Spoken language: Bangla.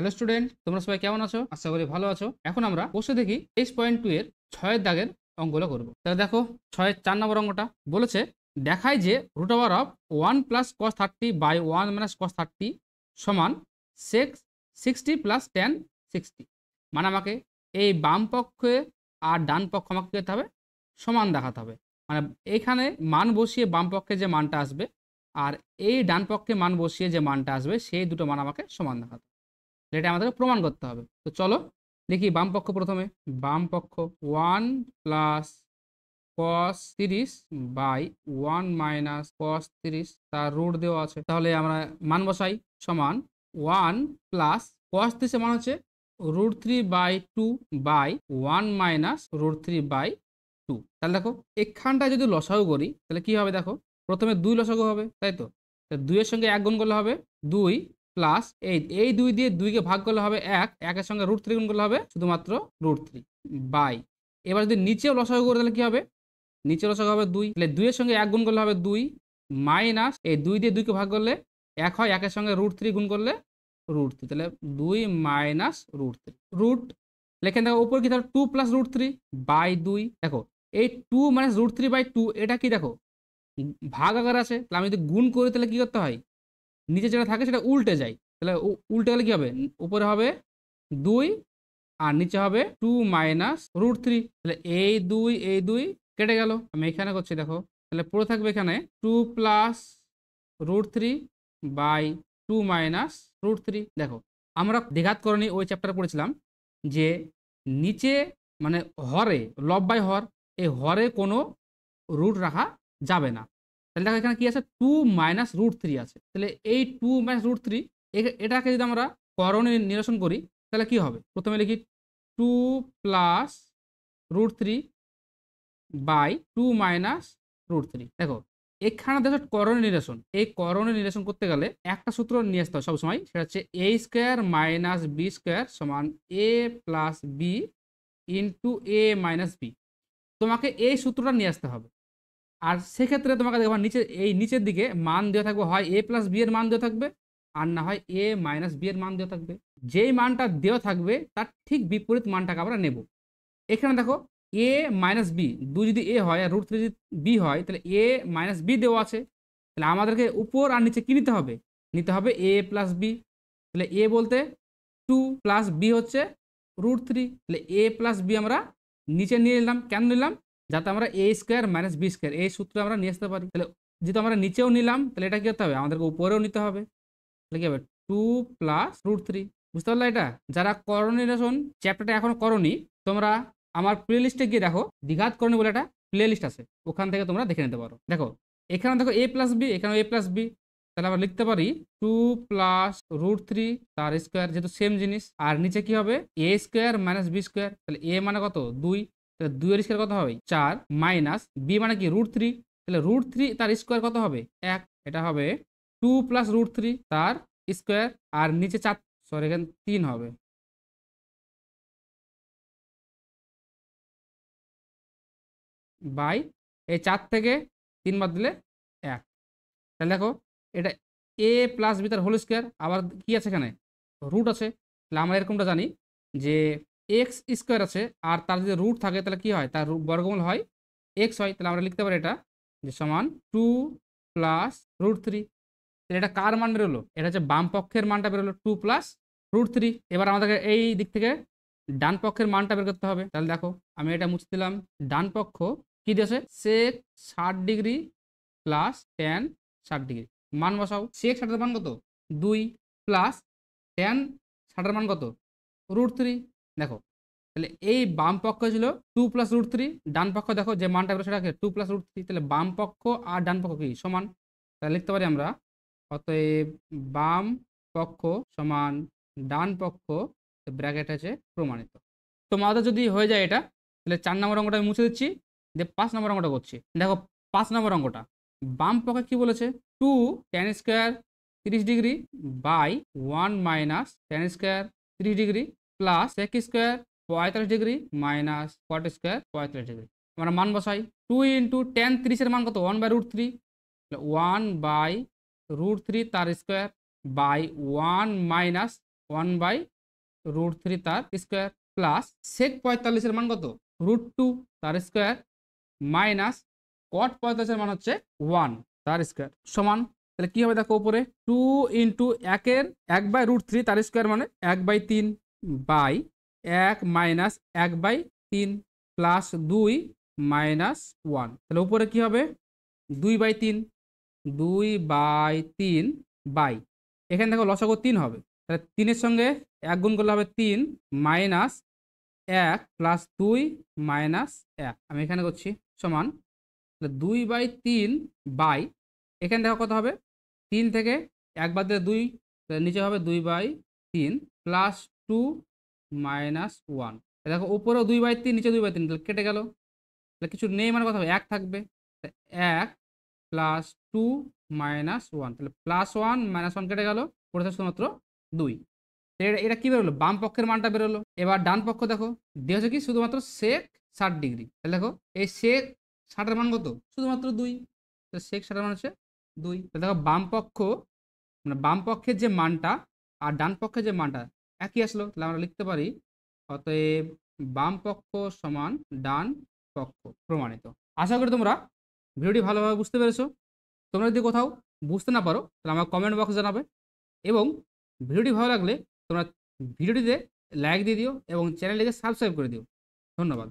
হ্যালো স্টুডেন্ট, তোমরা সবাই কেমন আছো? আশা করি ভালো আছো। এখন আমরা বসে দেখি 23.2 এর 6 দাগের অঙ্কগুলো করব। তাহলে দেখো 6 4 নম্বর অঙ্কটা বলেছে দেখায় যে root over of 1 plus cos 30 by 1 minus cos 30 সমান 60 প্লাস tan 60। মানে আমাকে এই বাম পক্ষে আর ডান পক্ষ আমাকে কি করতে হবে? সমান দেখাতে হবে। মানে এইখানে মান বসিয়ে বাম পক্ষে যে মানটা আসবে আর এই ডান পক্ষে মান বসিয়ে যে মানটা আসবে সেই দুটো মান আমাকে সমান দেখাতে হবে। এটা আমাদেরকে প্রমাণ করতে হবে। তো চলো দেখি বাম পক্ষ প্রথমে। বাম পক্ষ 1 plus cos 30 by 1 minus cos 30 তার রুট দেওয়া আছে। তাহলে আমরা মান বসাই সমান 1 প্লাস cos 30 মান হচ্ছে √3/2 বাই 1 মাইনাস √3/2। তাহলে দেখো এখানটায় যদি লসাগু করি তাহলে কি হবে? দেখো প্রথমে 2 লসাগু হবে, তাই তো? 2 এর সঙ্গে 1 গুণ করলে হবে 2 প্লাস এই 2 দিয়ে 2 কে ভাগ করলে হবে 1, 1 এর সঙ্গে √3 গুণ করলে হবে শুধুমাত্র √3 বাই। এবার যদি নিচেও লসাগু করি তাহলে কি হবে? নিচে লসাগু হবে 2, তাহলে 2 এর সঙ্গে 1 গুণ করলে হবে 2 মাইনাস এই 2 দিয়ে 2 কে ভাগ করলে 1 হয়, 1 এর সঙ্গে √3 গুণ করলে √3, তাহলে 2 মাইনাস √3 রুট লেখেন। দেখো উপর কি তাহলে 2 প্লাস √3 বাই 2। দেখো এই 2 মাইনাস √3/2 এটা কি? দেখো ভাগ আকার আছে, তাহলে আমি যদি গুণ করি তাহলে কি করতে হয়? নিচে যেটা থাকে সেটা উল্টে যায়, তাহলে উল্টে গেলে কি হবে? উপরে হবে 2 আর নিচে হবে 2 মাইনাস √3, তাহলে এই 2 কেটে গেল। আমি এখানে করছি দেখো, তাহলে পুরো থাকবে এখানে 2 প্লাস √3 বাই 2 মাইনাস √3। দেখো আমরা দ্বিঘাতকরণী ওই চ্যাপ্টার পড়েছিলাম যে নিচে মানে হরে লব বাই হর, এই হরে কোনো রুট রাখা যাবে না। তাহলে দেখো এখানে কি আছে? 2 মাইনাস √3 আছে, তাহলে এই 2 মাইনাস √3 এটাকে যদি আমরা করণে নিরসন করি তাহলে কি হবে? প্রথমে লিখি 2 প্লাস √3 বাই 2 মাইনাস √3। দেখো এখানে দেখো করণে নিরসন, এই করণে নিরসন করতে গেলে একটা সূত্র নিয়ে আসতে হয় সবসময়, সেটা হচ্ছে a square minus B square সমান a plus B into a minus B. তোমাকে এই সূত্রটা নিয়ে আসতে হবে। আর সেক্ষেত্রে তোমাকে দেখো নিচের দিকে মান দেওয়া থাকবে, হয় a প্লাস বি এর মান দেওয়া থাকবে আর না হয় a মাইনাস বি এর মান দেওয়া থাকবে। যেই মানটা দেওয়া থাকবে তার ঠিক বিপরীত মানটাকে আমরা নেব। এখানে দেখো a মাইনাস বি, 2 যদি a হয় আর √3 যদি বি হয় তাহলে a মাইনাস বি দেওয়া আছে, তাহলে আমাদেরকে উপর আর নিচে কি নিতে হবে? নিতে হবে a প্লাস বি। তাহলে a বলতে 2 প্লাস বি হচ্ছে √3, তাহলে a প্লাস বি আমরা নিচে নিয়ে নিলাম। কেন নিলাম? যাতে আমরা a square minus B square এই সূত্র আমরা নিয়ে আসতে পারি। তাহলে যেহেতু আমরা নিচেও নিলাম তাহলে এটা কি করতে হবে? আমাদেরকে উপরেও নিতে হবে। তাহলে কি হবে? 2 প্লাস √3। বুঝতে পারলে? এটা যারা করণী নিরসন চ্যাপ্টারটা এখনো করনি তোমরা আমার প্লে লিস্টে গিয়ে দেখো, দ্বিঘাত করণী বলে একটা প্লে লিস্ট আছে, ওখান থেকে তোমরা দেখে নিতে পারো। দেখো এখানে দেখো a প্লাস বি, এখানে a প্লাস বি, তাহলে আমরা লিখতে পারি 2 প্লাস √3 তার স্কোয়ার, যেহেতু সেম জিনিস। আর নিচে কি হবে? a square minus B square, তাহলে a মানে কত? 2, তাহলে 2 এর স্কোয়ার কত হবে? 4 মাইনাস বি মানে কি? √3, তাহলে √3 তার স্কোয়ার কত হবে? 1। এটা হবে 2 প্লাস √3 তার স্কোয়ার আর নিচে 4, সরি এখানে 3 হবে বাই এই 4 থেকে 3 বাদ দিলে 1। তাহলে দেখো এটা a প্লাস বি তার হোল স্কোয়ার, আবার কি আছে এখানে? রুট আছে। তাহলে আমরা এরকমটা জানি যে এক্স স্কোয়ার আছে আর তার যদি রুট থাকে তাহলে কি হয়? তার বর্গমূল হয় এক্স হয়। তাহলে আমরা লিখতে পারি এটা যে সমান 2 প্লাস √3। তাহলে এটা কার মান বেরোলো? এটা হচ্ছে বাম পক্ষের মানটা বেরোলো 2 প্লাস √3। এবার আমাদেরকে এই দিক থেকে ডান পক্ষের মানটা বের করতে হবে। তাহলে দেখো আমি এটা মুছে দিলাম। ডান পক্ষ কি দিয়েছে? sec 60 degree plus tan 60 degree. মান বসাও। sec 60 এর মান কত? 2 প্লাস tan 60 এর মান কত? √3। দেখো তাহলে এই বাম পক্ষ ছিল 2 প্লাস √3, ডান পক্ষ দেখো যে মানটা বেরো সেটাকে 2 প্লাস √3, তাহলে বাম পক্ষ আর ডান পক্ষ কি সমান? তাহলে লিখতে পারি আমরা অতএব বাম পক্ষ সমান ডান পক্ষ ব্র্যাকেট আছে প্রমাণিত। তোমাদের যদি হয়ে যায় এটা তাহলে 4 নম্বর অঙ্কটা আমি মুছে দিচ্ছি, দিয়ে 5 নম্বর অঙ্কটা করছি। দেখো 5 নম্বর অঙ্কটা বাম পক্ষে কি বলেছে? 2 tan square 30 degree by 1 minus tan square 30 degree plus sec square 45 degree minus cot square 45 degree. আমরা মান বসাই। 2 ইন্টু tan 30 এর মান কত? 1/√3, 1/√3 তার স্কোয়ার বাই 1 মাইনাস 1/√3 তার স্কোয়ার প্লাস সেক 45-এর মান কত √2 তার স্কোয়ার মাইনাস কট 45-এর মান হচ্ছে 1 তার স্কোয়ার সমান, তাহলে কি হবে দেখো উপরে 2 ইন্টু 1/√3 তার স্কোয়ার মানে 1/3 বাই 1 মাইনাস 1/3 প্লাস 2 মাইনাস 1, তাহলে উপরে কি হবে 2/3 2/3 বাই এখানে দেখো লসাগু 3 হবে, তাহলে 3-এর সঙ্গে 1 গুণ করলে হবে 3 মাইনাস 1 প্লাস 2 মাইনাস 1, আমি এখানে করছি সমান 2/3 বাই এখানে দেখো কত হবে 3 থেকে 1 বাদ দিলে 2, নিচে হবে 2/3 প্লাস 2 মাইনাস 1, দেখো উপরেও 2/3 নিচে 2/3, তাহলে কেটে গেল, তাহলে কিছু নেই মানে কথা হবে 1 থাকবে 1 প্লাস 2 মাইনাস 1, তাহলে প্লাস 1 মাইনাস 1 কেটে গেল, পড়ে থাকে শুধুমাত্র 2। এটা কি বেরোলো বাম পক্ষের মানটা বেরোলো। এবার ডান পক্ষ দেখো দিয়ে হচ্ছে কি শুধুমাত্র সেক 60 ডিগ্রি, তাহলে দেখো এই সেক 60-এর মান কত শুধুমাত্র 2, সেক 60-এর মান হচ্ছে 2, দেখো বাম পক্ষ মানে বাম পক্ষের যে মানটা আর ডান পক্ষের যে মানটা একই আসলো, তাহলে আমরা লিখতে পারি অতএব বাম পক্ষ সমান ডান পক্ষ প্রমাণিত। আশা করি তোমরা ভিডিওটি ভালোভাবে বুঝতে পেরেছো। তোমরা যদি কোথাও বুঝতে না পারো তাহলে আমার কমেন্ট বক্সে জানাবে, এবং ভিডিওটি ভালো লাগলে তোমরা ভিডিওটিতে লাইক দিয়ে দিও এবং চ্যানেলটিকে সাবস্ক্রাইব করে দিও। ধন্যবাদ।